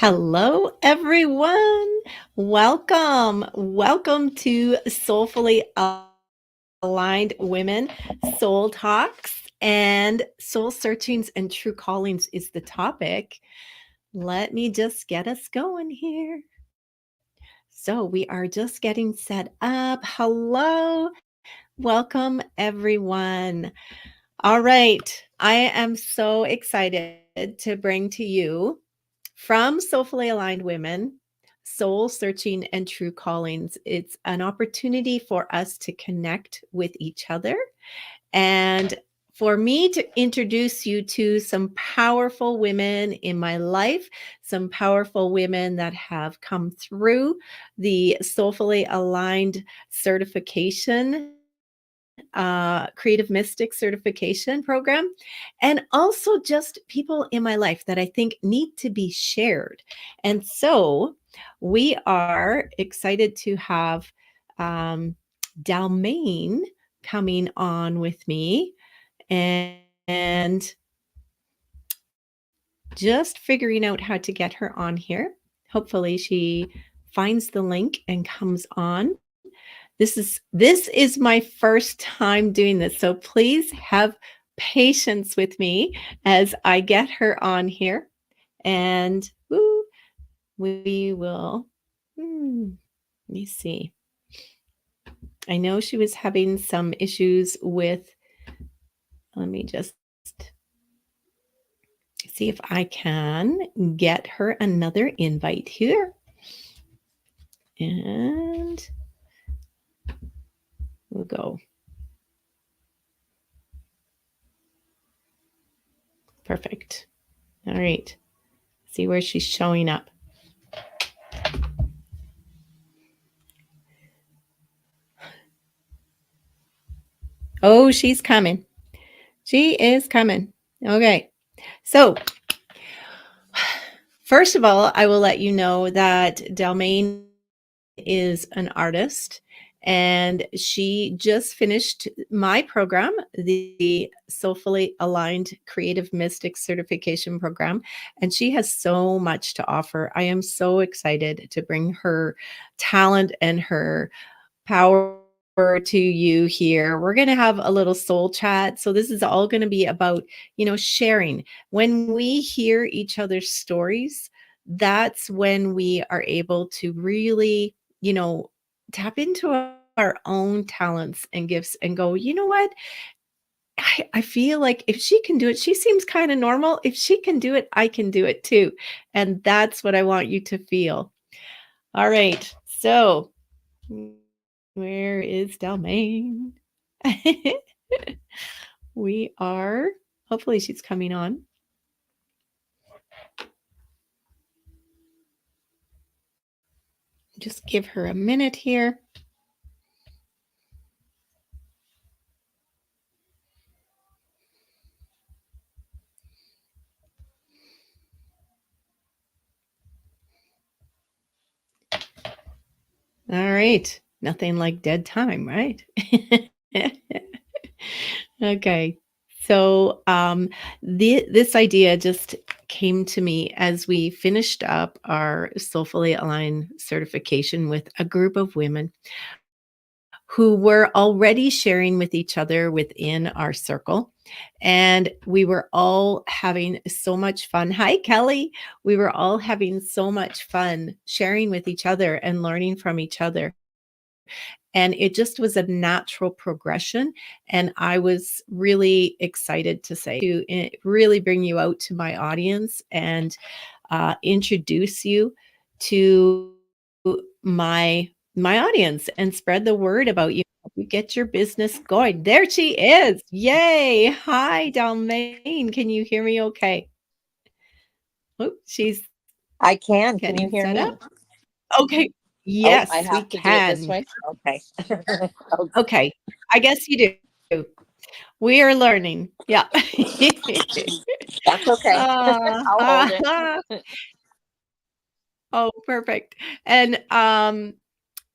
Hello, everyone. Welcome. Welcome to Soulfully Aligned Women Soul Talks and Soul Searchings and True Callings is the topic. Let me just get us going here. So, we are just getting set up. Hello. Welcome, everyone. All right. I am so excited to bring to you from Soulfully Aligned Women, Soul Searching and True Callings. It's an opportunity for us to connect with each other and for me to introduce you to some powerful women in my life, some powerful women that have come through the Soulfully Aligned certification, Creative Mystic certification program, and also just people in my life that I think need to be shared. And so we are excited to have um, Dalmane coming on with me and just figuring out how to get her on here. Hopefully she finds the link and comes on. This is my first time doing this, so please have patience with me as I get her on here, and we will. Let me see. I know she was having some issues with. Let me just see if I can get her another invite here, and we'll go. Perfect. All right. See where she's showing up. Oh, she's coming. She is coming. Okay. So, first of all, I will let you know that Dalmane is an artist and she just finished my program, the Soulfully Aligned Creative Mystic Certification Program, and she has so much to offer. I am so excited to bring her talent and her power to you here. We're going to have a little soul chat. So this is all going to be about, sharing. When we hear each other's stories, that's when we are able to really, tap into our own talents and gifts and go, you know what? I feel like if she can do it, she seems kind of normal. If she can do it, I can do it too. And that's what I want you to feel. All right. So where is Dalmane? We are, hopefully she's coming on. Just give her a minute here. All right. Nothing like dead time, right? Okay. So this idea just came to me as we finished up our Soulfully Aligned certification with a group of women who were already sharing with each other within our circle. And we were all having so much fun. Hi, Kelly. We were all having so much fun sharing with each other and learning from each other. And it just was a natural progression. And I was really excited to really bring you out to my audience and introduce you to my audience and spread the word about you. You get your business going. There she is. Yay. Hi, Dalmane. Can you hear me okay? Oh, she's I can. Can you getting hear set me? up. Okay. Oh, I Yes, we have to do it this can. way? Okay. Oh, Okay. I guess you do. We are learning. Yeah. that's okay. I'll hold it. Oh, perfect. And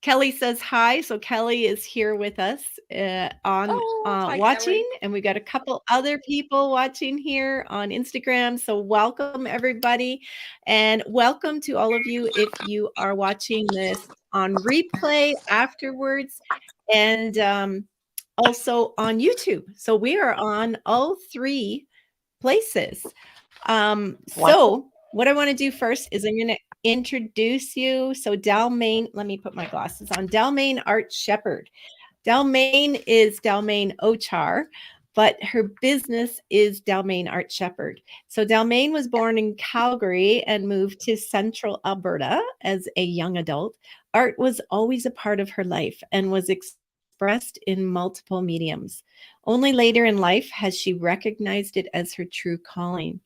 Kelly says hi. So Kelly is here with us on Oh, hi, watching, Kelly. and we got a couple other people watching here on Instagram. So welcome everybody, and welcome to all of you if you are watching this on replay afterwards, and also on YouTube. So we are on all three places. Wonderful. So what I want to do first is I'm going to introduce you. So Dalmane, let me put my glasses on. Dalmane Art Shepherd. Dalmane is Dalmane Ochar, but her business is Dalmane Art Shepherd. So Dalmane was born in Calgary and moved to central Alberta as a young adult. Art was always a part of her life and was expressed in multiple mediums. Only later in life has she recognized it as her true calling.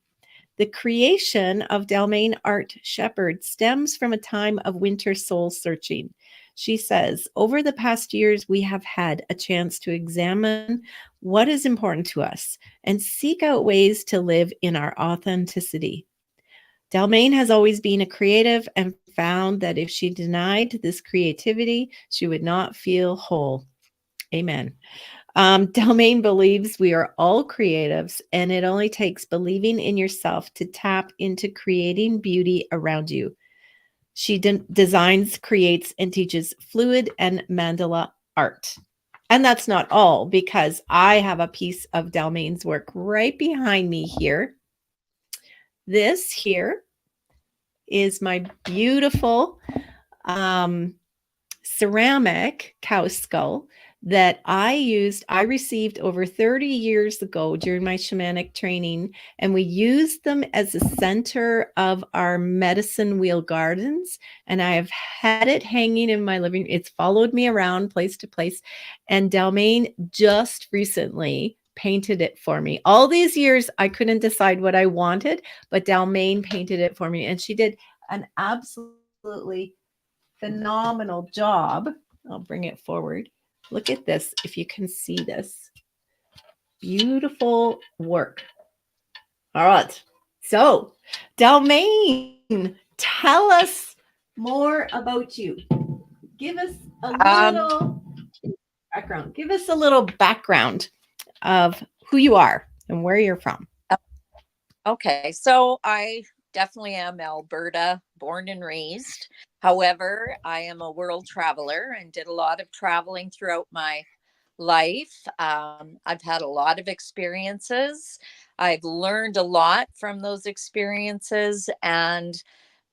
The creation of Dalmane Art Shepherd stems from a time of winter soul searching. She says, over the past years, we have had a chance to examine what is important to us and seek out ways to live in our authenticity. Dalmane has always been a creative and found that if she denied this creativity, she would not feel whole. Amen. Dalmane believes we are all creatives, and it only takes believing in yourself to tap into creating beauty around you. She designs, creates, and teaches fluid and mandala art. And that's not all, because I have a piece of Dalmane's work right behind me here. This here is my beautiful ceramic cow skull that I received over 30 years ago during my shamanic training. And we used them as a center of our medicine wheel gardens. And I have had it hanging in my living room. It's followed me around place to place. And Dalmane just recently painted it for me. All these years, I couldn't decide what I wanted, but Dalmane painted it for me. And she did an absolutely phenomenal job. I'll bring it forward. Look at this, if you can see this. Beautiful work. All right. So, Dalmane, tell us more about you. Give us a Um, little background. Give us a little background of who you are and where you're from. okay, so I definitely am Alberta, born and raised. However, I am a world traveler and did a lot of traveling throughout my life. I've had a lot of experiences. I've learned a lot from those experiences, and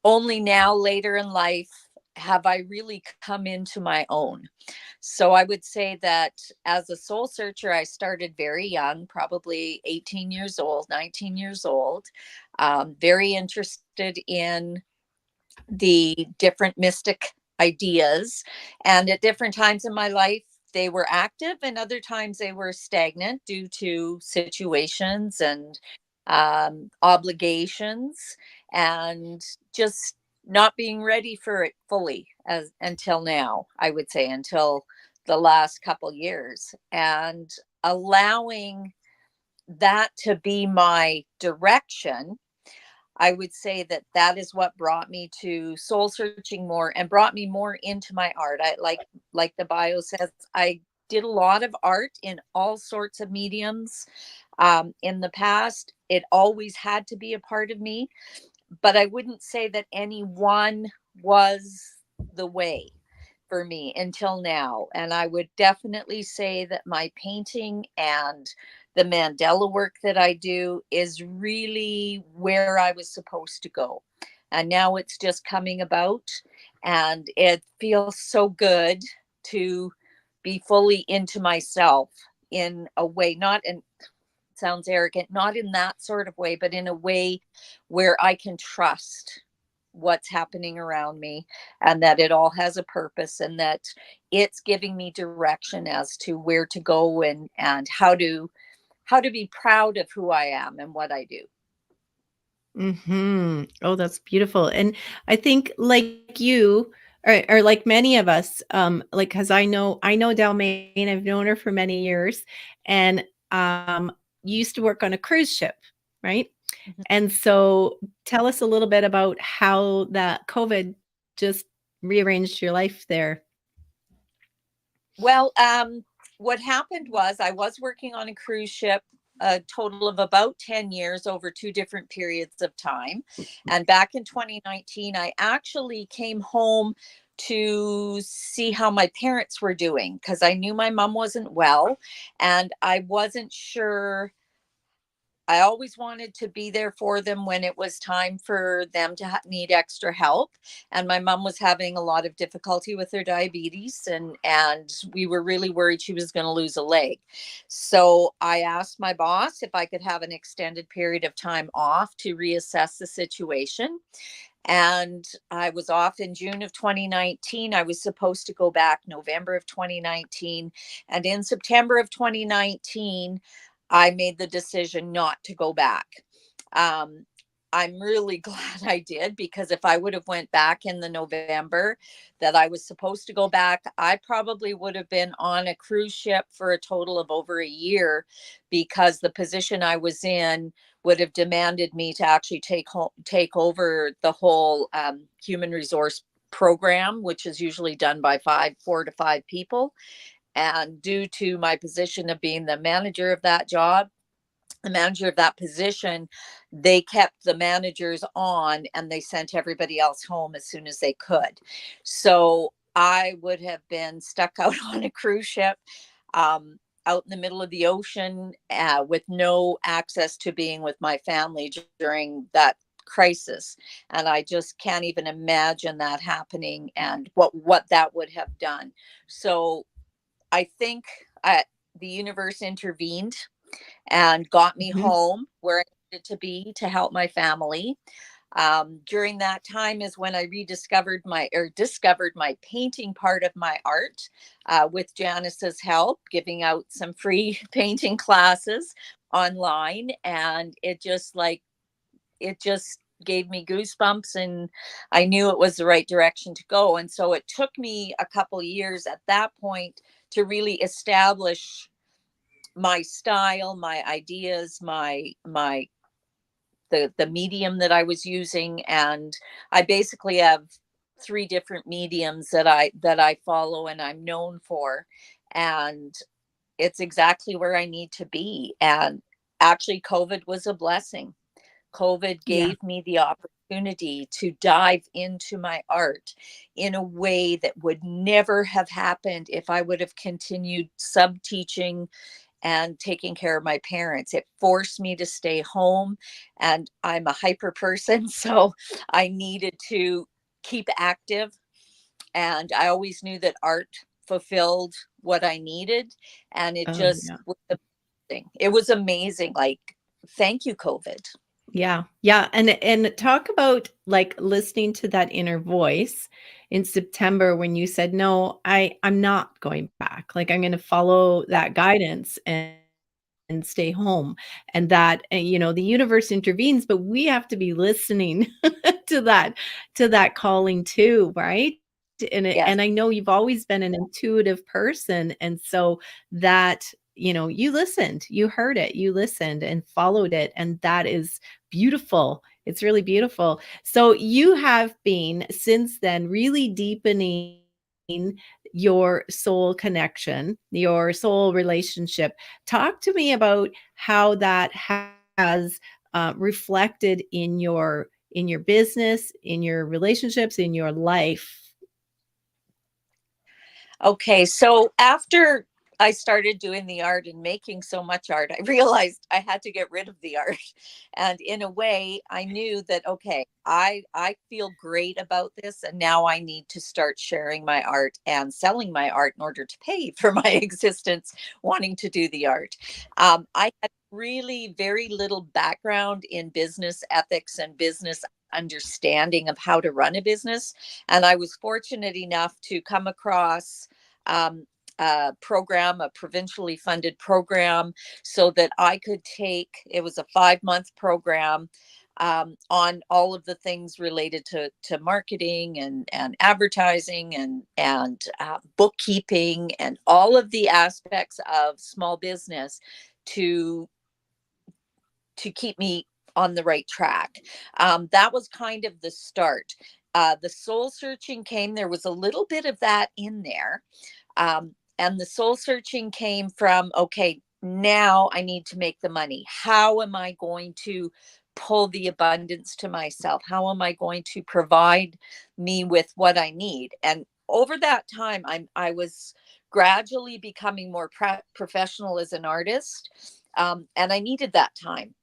only now, later in life, have I really come into my own. So I would say that as a soul searcher, I started very young, probably 18 years old, 19 years old, very interested in the different mystic ideas. And at different times in my life, they were active, and other times they were stagnant due to situations and obligations, and just not being ready for it fully as until now, I would say, until the last couple years, and allowing that to be my direction. I would say that that is what brought me to soul searching more and brought me more into my art. I like the bio says, I did a lot of art in all sorts of mediums. In the past, it always had to be a part of me, but I wouldn't say that any one was the way for me until now. And I would definitely say that my painting and the mandala work that I do is really where I was supposed to go. And now it's just coming about, and it feels so good to be fully into myself in a way, not in, sounds arrogant, not in that sort of way, but in a way where I can trust what's happening around me, and that it all has a purpose, and that it's giving me direction as to where to go, and how to be proud of who I am and what I do. Oh, that's beautiful. And I think like you or like many of us, like because I know Dalmaine, I've known her for many years, and used to work on a cruise ship, right? Mhm. And so tell us a little bit about how that COVID just rearranged your life there. Well, what happened was I was working on a cruise ship a total of about 10 years over two different periods of time. And back in 2019, I actually came home to see how my parents were doing because I knew my mom wasn't well and I wasn't sure. I always wanted to be there for them when it was time for them to need extra help. And my mom was having a lot of difficulty with her diabetes, and we were really worried she was going to lose a leg. So I asked my boss if I could have an extended period of time off to reassess the situation. And I was off in June of 2019. I was supposed to go back November of 2019. And in September of 2019, I made the decision not to go back. Um, I'm really glad I did because if I would have went back in the November that I was supposed to go back, I probably would have been on a cruise ship for a total of over a year because the position I was in would have demanded me to actually take over the whole human resource program, which is usually done by 4 to 5 people. And due to my position of being the manager of that job, the manager of that position, they kept the managers on and they sent everybody else home as soon as they could. So I would have been stuck out on a cruise ship, out in the middle of the ocean, with no access to being with my family during that crisis. And I just can't even imagine that happening and what that would have done. So I think the universe intervened and got me Mhm. home where I needed to be to help my family. During that time is when I rediscovered discovered my painting part of my art, with Janice's help, giving out some free painting classes online, and it just gave me goosebumps, and I knew it was the right direction to go. And so it took me a couple years at that point to really establish my style, my ideas, my the medium that I was using. And I basically have three different mediums that I follow and I'm known for. And it's exactly where I need to be. And actually COVID was a blessing. COVID Yeah. gave me the opportunity to dive into my art in a way that would never have happened if I would have continued sub teaching and taking care of my parents. It forced me to stay home, and I'm a hyper person, so I needed to keep active. And I always knew that art fulfilled what I needed, and it Oh, just yeah. was amazing. It was amazing. Like, thank you, COVID. Yeah. Yeah, and talk about, like, listening to that inner voice in September when you said, "No, I'm not going back. Like, I'm gonna follow that guidance and stay home." And that, the universe intervenes, but we have to be listening to that calling too, right? Yes. And I know you've always been an intuitive person, and so that, you listened, you heard it, you listened and followed it, and that is beautiful. It's really beautiful. So you have been since then really deepening your soul connection, your soul relationship. Talk to me about how that has reflected in your business, in your relationships, in your life. Okay, so after I started doing the art and making so much art, I realized I had to get rid of the art. And in a way, I knew that okay, I feel great about this and now I need to start sharing my art and selling my art in order to pay for my existence wanting to do the art. I had really very little background in business ethics and business understanding of how to run a business, and I was fortunate enough to come across um, a program, a provincially funded program, so that I could take, it was a 5 month program, on all of the things related to marketing and advertising and bookkeeping and all of the aspects of small business to to keep me on the right track. That was kind of the start. The soul searching came, there was a little bit of that in there. And the soul searching came from, okay, now I need to make the money. How am I going to pull the abundance to myself? How am I going to provide me with what I need? And over that time, I was gradually becoming more professional as an artist, and I needed that time.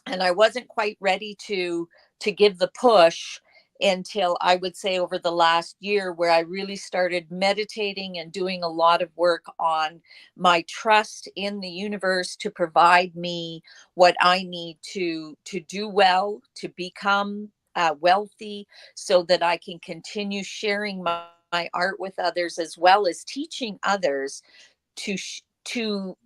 And I wasn't quite ready to give the push until, I would say, over the last year, where I really started meditating and doing a lot of work on my trust in the universe to provide me what I need to do well, to become wealthy, so that I can continue sharing my art with others, as well as teaching others to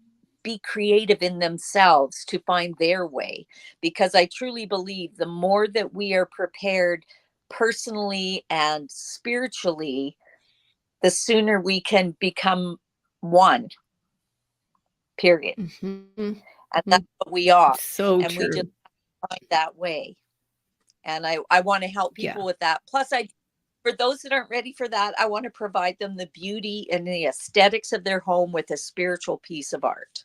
be creative in themselves, to find their way. Because I truly believe the more that we are prepared personally and spiritually, the sooner we can become one, period. Mhm. And that's what we are. So And we just true. find that way. And I want to help Yeah. people with that. Plus, for those that aren't ready for that, I want to provide them the beauty and the aesthetics of their home with a spiritual piece of art.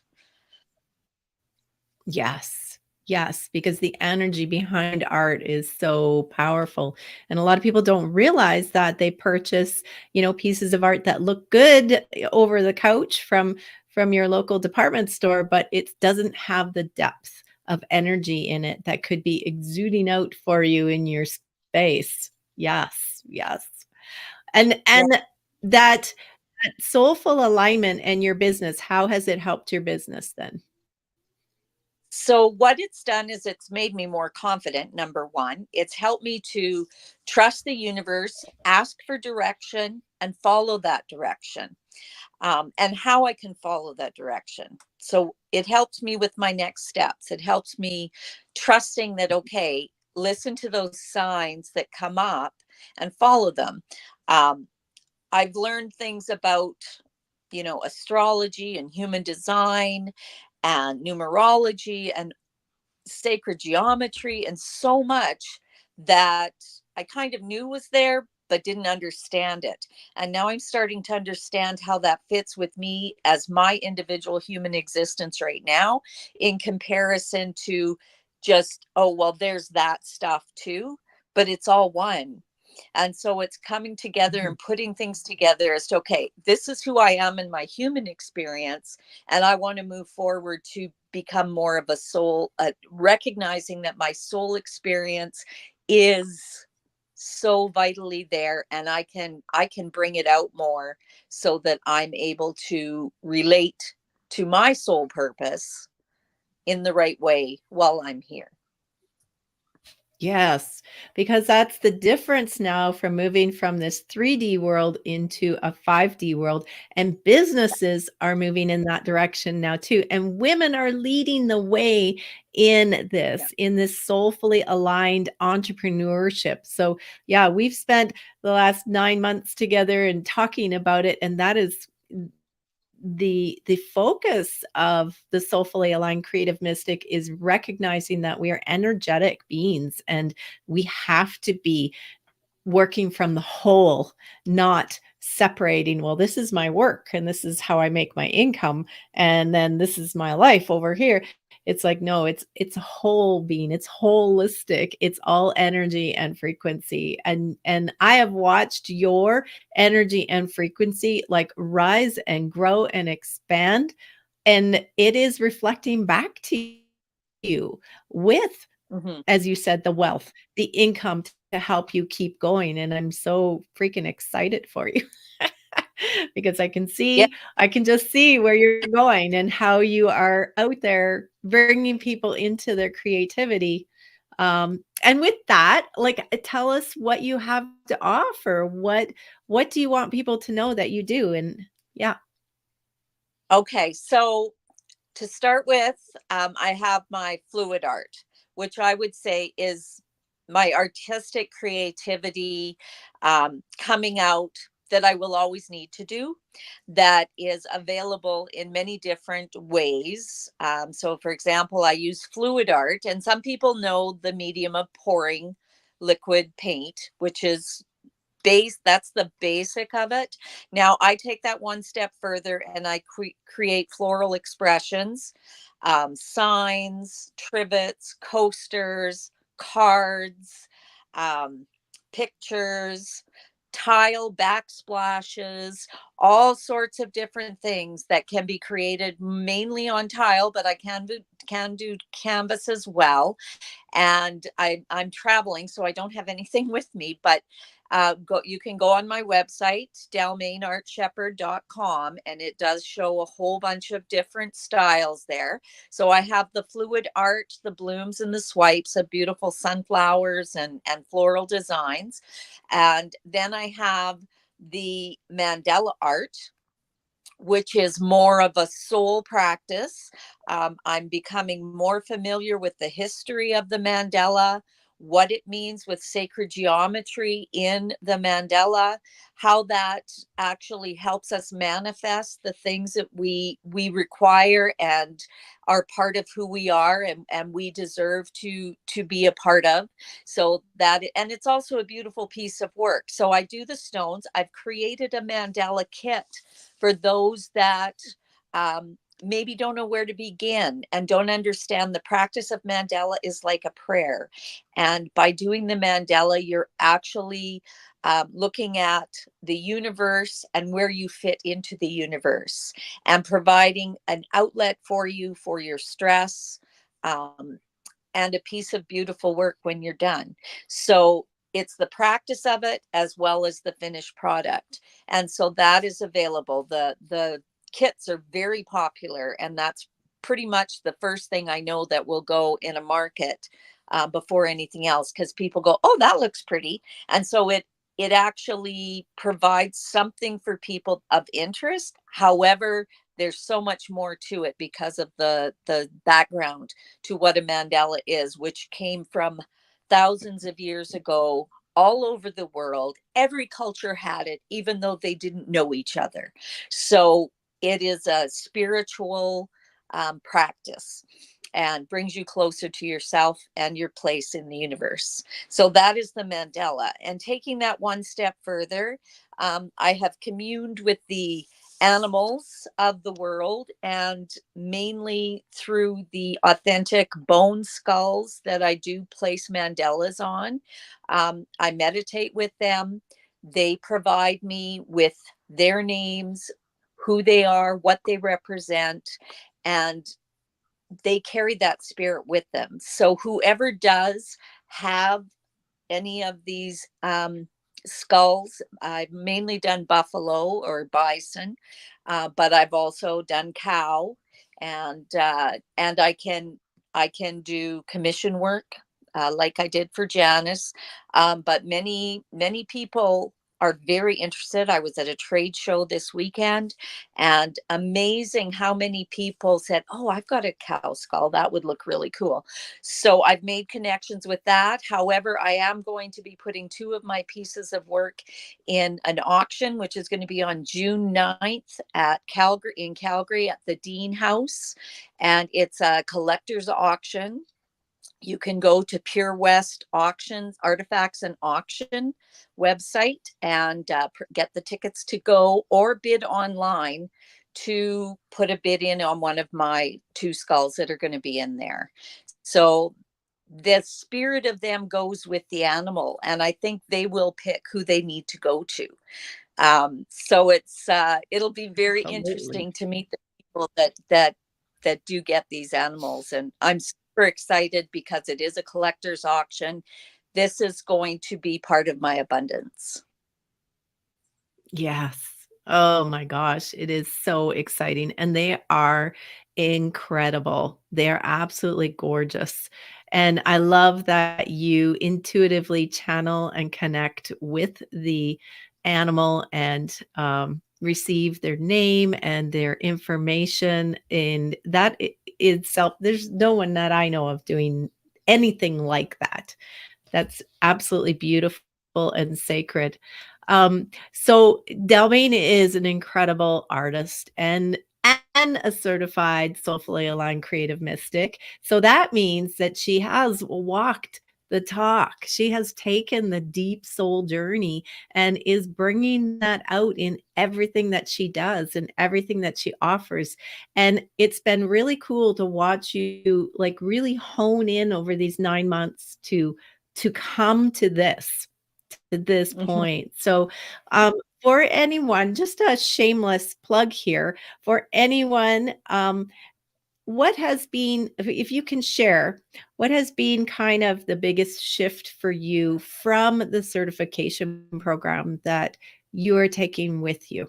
Yes. Yes, because the energy behind art is so powerful. And a lot of people don't realize that they purchase, pieces of art that look good over the couch from your local department store, but it doesn't have the depth of energy in it that could be exuding out for you in your space. Yes. Yes. And that soulful alignment and your business, how has it helped your business then? So what it's done is it's made me more confident. Number one, it's helped me to trust the universe, ask for direction, and follow that direction. And how I can follow that direction. So it helps me with my next steps. It helps me trusting that, okay, listen to those signs that come up and follow them. Um, I've learned things about, astrology and human design and numerology and sacred geometry and so much that I kind of knew was there, but didn't understand it. And now I'm starting to understand how that fits with me as my individual human existence right now, in comparison to just, oh, well, there's that stuff too, but it's all one. And so it's coming together Mhm. and putting things together as to, okay, this is who I am in my human experience. And I want to move forward to become more of a soul, recognizing that my soul experience is so vitally there, and I can bring it out more, so that I'm able to relate to my soul purpose in the right way while I'm here. Yes, because that's the difference now from moving from this 3D world into a 5D world, and businesses are moving in that direction now too, and women are leading the way Yeah. in this soulfully aligned entrepreneurship. So, yeah, we've spent the last 9 months together and talking about it, and that is the focus of the soulfully aligned creative mystic is recognizing that we are energetic beings and we have to be working from the whole, not separating, well, this is my work and this is how I make my income and then this is my life over here. It's like no, it's a whole being, it's holistic, it's all energy and frequency. And I have watched your energy and frequency like rise and grow and expand, and it is reflecting back to you with, Hmm. as you said, the wealth, the income to help you keep going, and I'm so freaking excited for you. Because Yeah. I can just see where you're going and how you are out there bringing people into their creativity. And with that, like, tell us what you have to offer. What do you want people to know that you do? And yeah. Okay. So to start with, I have my fluid art, which I would say is my artistic creativity, coming out, that I will always need to do, that is available in many different ways. So, for example, I use fluid art, and some people know the medium of pouring liquid paint, which is that's the basic of it. Now I take that one step further and I create floral expressions, signs, trivets, coasters, cards, um, pictures, tile backsplashes, all sorts of different things that can be created mainly on tile, but I can do canvas as well. And I'm traveling, so I don't have anything with me, but you can go on my website, dalmaneartshepherd.com, and it does show a whole bunch of different styles there. So I have the fluid art, the blooms and the swipes of beautiful sunflowers and floral designs. And then I have the mandala art, which is more of a soul practice. I'm becoming more familiar with the history of the mandala, what it means with sacred geometry in the mandala, how that actually helps us manifest the things that we require and are part of who we are, and we deserve to be a part of. So that, and it's also a beautiful piece of work. So I do the stones. I've created a mandala kit for those that maybe don't know where to begin and don't understand. The practice of mandala is like a prayer. And by doing the mandala, you're actually looking at the universe and where you fit into the universe, and providing an outlet for you for your stress, um, and a piece of beautiful work when you're done. So it's the practice of it as well as the finished product. And so that is available. The kits are very popular, and that's pretty much the first thing I know that will go in a market before anything else, because people go, oh, that looks pretty. And so it actually provides something for people of interest. However, there's so much more to it because of the background to what a mandala is, which came from thousands of years ago all over the world. Every culture had it, even though they didn't know each other. So it is a spiritual practice and brings you closer to yourself and your place in the universe. So that is the mandala. And taking that one step further, I have communed with the animals of the world, and mainly through the authentic bone skulls that I do place mandalas on. I meditate with them. They provide me with their names, who they are, what they represent, and they carry that spirit with them. So whoever does have any of these skulls, I've mainly done buffalo or bison, but I've also done cow, and I can do commission work, like I did for Janice. But many people are very interested. I was at a trade show this weekend, and amazing how many people said, oh, I've got a cow skull, that would look really cool. So I've made connections with that. However, I am going to be putting two of my pieces of work in an auction, which is going to be on June 9th in Calgary at the Dean House. And it's a collector's auction. You can go to Pure West Auctions, Artifacts and Auction website, and get the tickets to go, or bid online to put a bid in on one of my two skulls that are going to be in there. So the spirit of them goes with the animal, and I think they will pick who they need to go to. So it'll be very Absolutely. interesting to meet the people that do get these animals, and I'm super excited because it is a collector's auction. This is going to be part of my abundance. Yes. Oh my gosh, it is so exciting, and they are incredible. They are absolutely gorgeous, and I love that you intuitively channel and connect with the animal and, receive their name and their information, and that itself there's no one that I know of doing anything like that. That's absolutely beautiful and sacred. So Dalmane is an incredible artist and a certified soulfully aligned creative mystic. So that means that she has walked the talk. She has taken the deep soul journey and is bringing that out in everything that she does and everything that she offers. And it's been really cool to watch you like really hone in over these 9 months to come to this Mhm. point. So, for anyone, just a shameless plug here for anyone, what has been, if you can share, what has been kind of the biggest shift for you from the certification program that you are taking with you?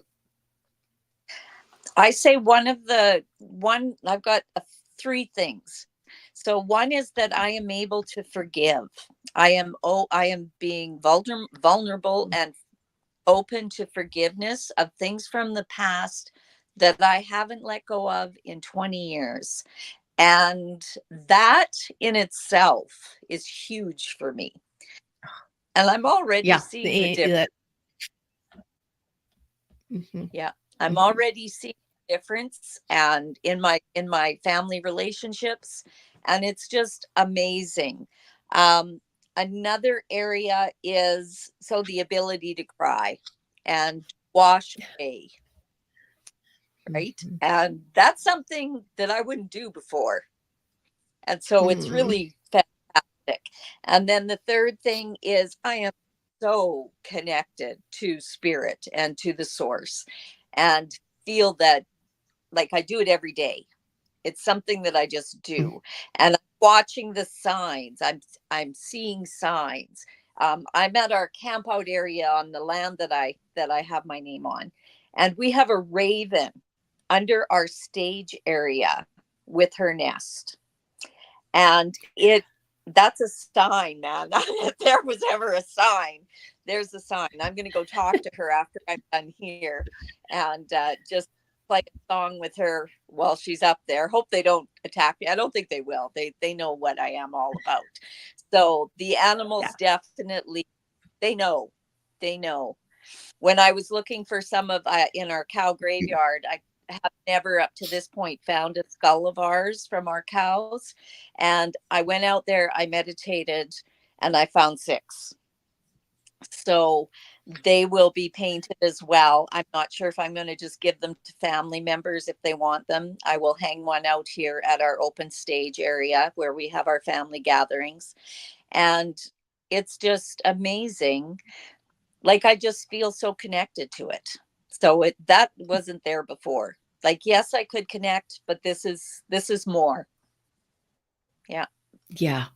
I say one I've got three things. So one is that I am able to forgive. I am being vulnerable and open to forgiveness of things from the past that I haven't let go of in 20 years. And that in itself is huge for me. And I'm already Yeah, seeing the difference. that mhm, Yeah. I'm mhm, already seeing a difference and in my family relationships, and it's just amazing. Um Another area is so the ability to cry and wash away, right? mhm, And that's something that I wouldn't do before. And so it's mm, really fantastic. And then the third thing is I am so connected to spirit and to the source and feel that like I do it every day. It's something that I just mm. do. And I'm watching the signs. I'm seeing signs. I'm at our camp out area on the land that I have my name on. And we have a raven under our stage area with her nest. And it that's a sign, man. If there was ever a sign, there's a sign. I'm going to go talk to her after I'm done here and just play a song with her while she's up there. Hope they don't attack me. I don't think they will. They know what I am all about. So the Yeah. animals definitely they know. They know. When I was looking for some of in our cow graveyard, I have never up to this point found a skull of ours from our cows. And I went out there, I meditated, and I found six. So they will be painted as well. I'm not sure if I'm going to just give them to family members if they want them. I will hang one out here at our open stage area where we have our family gatherings. And it's just amazing, like I just feel so connected to it. So it that wasn't there before. Like yes, I could connect, but this is more. Yeah. Yeah.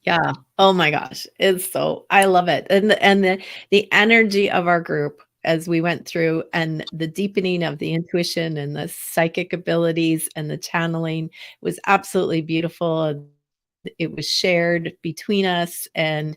Yeah. Oh my gosh. It's so I love it. And the energy of our group as we went through and the deepening of the intuition and the psychic abilities and the channeling was absolutely beautiful. It was shared between us and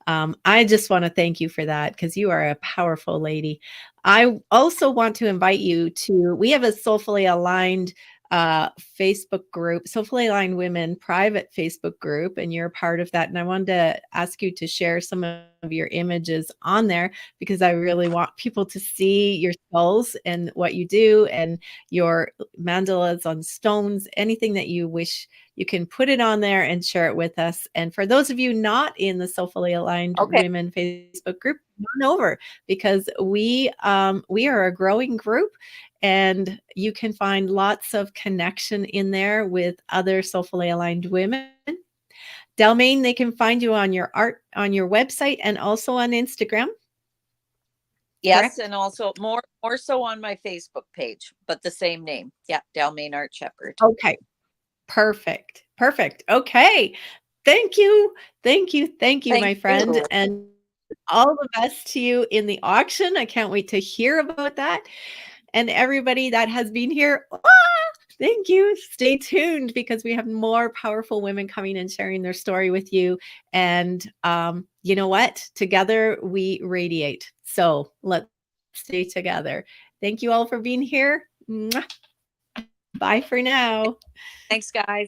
I just want to thank you for that because you are a powerful lady. I also want to invite you to, we have a soulfully aligned Facebook group, Soulfully Aligned Women private Facebook group, and you're a part of that. And I wanted to ask you to share some of your images on there because I really want people to see your skulls and what you do and your mandalas on stones, anything that you wish you can put it on there and share it with us. And for those of you not in the Soulfully Aligned Okay. Women Facebook group, come on over because we are a growing group and you can find lots of connection in there with other soulfully aligned women. Dalmane, they can find you on your art on your website and also on Instagram, Yes, correct? and also more so on my Facebook page, but the same name. Yeah, Dalmane Art Shepherd. Okay, perfect. Perfect. Okay. Thank you. Thank you. Thank you, Thank my friend. you. And all the best to you in the auction. I can't wait to hear about that. And everybody that has been here, thank you. Stay tuned because we have more powerful women coming and sharing their story with you. And you know what? Together we radiate. So let's stay together. Thank you all for being here. Mwah. Bye for now. Thanks, guys.